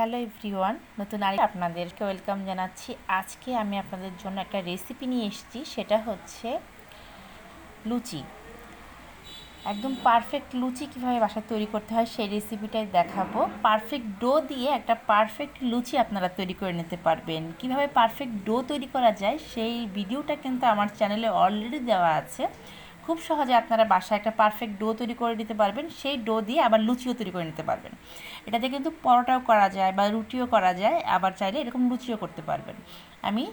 Hello everyone, নতুন আর আপনাদেরকে welcome জানাচ্ছি। আজকে আমি আপনাদের জন্য একটা রেসিপি নিয়ে এসেছি, সেটা হচ্ছে লুচি। একদম পারফেক্ট লুচি কীভাবে বাসায় তৈরি করতে হয় সেই রেসিপিটাই দেখাবো। পারফেক্ট ডো দিয়ে একটা পারফেক্ট লুচি আপনারা তৈরি করে নিতে পারবেন। কিভাবে পারফেক্ট ডো তৈরি করা যায় সেই ভিডিওটা কিন্তু আমার চ্যানেলে অলরেডি দেওয়া আছে। খুব সহজে আপনারা বাসায় একটা পারফেক্ট ডো তৈরি করে নিতে পারবেন। সেই ডো দিয়ে আবার লুচিও তৈরি করে নিতে পারবেন। এটাতে কিন্তু পরোটাও করা যায় বা রুটিও করা যায়, আবার চাইলে এরকম লুচিও করতে পারবেন। আমি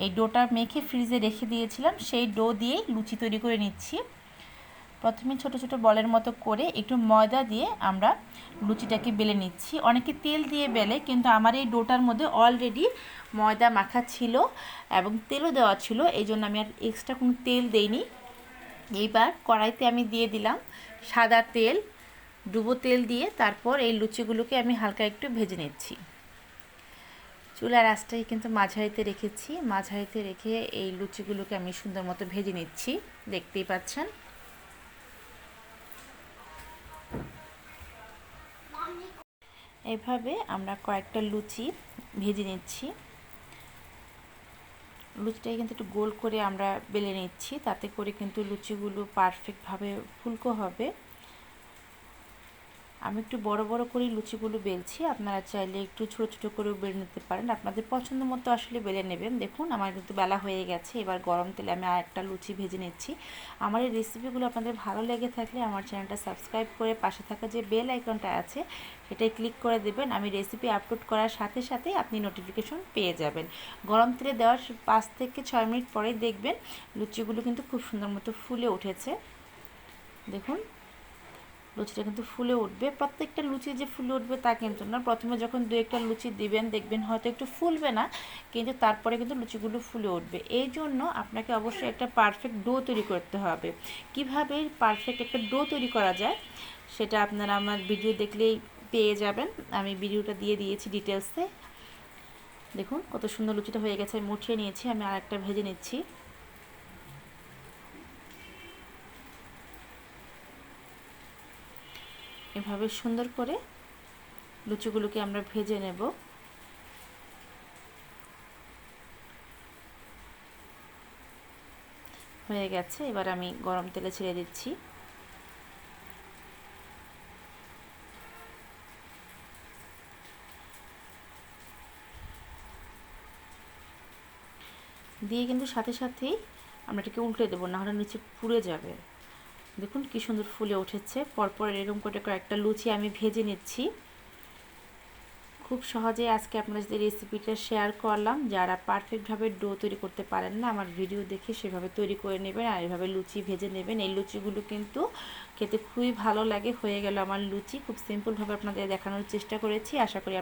এই ডোটা মেখে ফ্রিজে রেখে দিয়েছিলাম, সেই ডো দিয়েই লুচি তৈরি করে নিচ্ছি। প্রথমে ছোট ছোট বলের মতো করে একটু ময়দা দিয়ে আমরা লুচিটাকে বেলে নিচ্ছি। অনেকে তেল দিয়ে বেলে, কিন্তু আমার এই ডোটার মধ্যে অলরেডি ময়দা মাখা ছিল এবং তেলও দেওয়া ছিল, এই জন্য আমি আর এক্সট্রা কোনো তেল দেইনি। এইবার কড়াইতে আমি দিয়ে দিলাম সাদা তেল, ডুবো তেল দিয়ে তারপর এই লুচিগুলোকে আমি হালকা একটু ভেজে নিচ্ছি। চুলার আঁচটাই কিন্তু মাঝারিতে রেখেছি, মাঝারিতে রেখে এই লুচিগুলোকে আমি সুন্দর মতো ভেজে নিচ্ছি, দেখতেই পাচ্ছেন। এইভাবে আমরা কয়েকটা লুচি ভেজে নিচ্ছি। লুচিটাকে কিন্তু একটু গোল করে আমরা বেলে নিচ্ছি, তাতে করে কিন্তু লুচিগুলো পারফেক্টভাবে ফুলকো হবে। আমি একটু বড় বড় করেই লুচিগুলো বেলছি, আপনারা চাইলে একটু ছোট ছোট করেও বেলে নিতে পারেন, আপনাদের পছন্দ মতো আসলে বেলে নেবেন। দেখুন আমার কিন্তু বেলা হয়ে গেছে। এবার গরম তেলে আমি আর একটা লুচি ভেজে নিচ্ছি। আমার এই রেসিপিগুলো আপনাদের ভালো লেগে থাকলে আমার চ্যানেলটা সাবস্ক্রাইব করে পাশে থাকা যে বেল আইকনটা আছে সেটাই ক্লিক করে দেবেন। আমি রেসিপি আপলোড করার সাথে সাথে আপনি নোটিফিকেশন পেয়ে যাবেন। গরম তেলে দেওয়ার 5 থেকে 6 মিনিট পরেই দেখবেন লুচিগুলো কিন্তু খুব সুন্দর মতো ফুলে উঠেছে। দেখুন লুচিটা কিন্তু ফুলে উঠবে। প্রত্যেকটা লুচি যে ফুলে উঠবে তা কিন্তু না। প্রথমে যখন দু একটা লুচি দিবেন দেখবেন হয়তো একটু ফুলবে না, কিন্তু তারপরে কিন্তু লুচিগুলো ফুলে উঠবে। এই জন্য আপনাকে অবশ্যই একটা পারফেক্ট ডো তৈরি করতে হবে। কিভাবে পারফেক্ট একটা ডো তৈরি করা যায় সেটা আপনারা আমার ভিডিও দেখলেই পেয়ে যাবেন। আমি ভিডিওটা দিয়ে দিয়েছি ডিটেলসে। দেখুন কত সুন্দর লুচিটা হয়ে গেছে। আমি মুঠিয়ে নিয়েছি, আমি আর একটা ভেজে নিচ্ছি। এভাবে সুন্দর করে লুচিগুলোকে আমরা ভেজে নেব। হয়ে গেছে, এবার আমি গরম তেলে ছেড়ে দিচ্ছি। দিয়ে কিন্তু সাথে সাথেই আমরা এটাকে উল্টে দেবো, নাহলে নিচে পুড়ে যাবে। দেখুন কি সুন্দর ফুলে উঠেছে। পরপর এরকম করে কয়েকটা লুচি আমি ভেজে নিচ্ছি। খুব সহজেই আজকে আপনাদের সাথে রেসিপিটা শেয়ার করলাম। যারা পারফেক্টভাবে ডো তৈরি করতে পারেন না, আমার ভিডিও দেখে সেভাবে তৈরি করে নেবেন আর এভাবে লুচি ভেজে নেবেন। এই লুচিগুলো কিন্তু খেতে খুবই ভালো লাগে। হয়ে গেল আমার লুচি। খুব সিম্পলভাবে আপনাদের দেখানোর চেষ্টা করেছি। আশা করি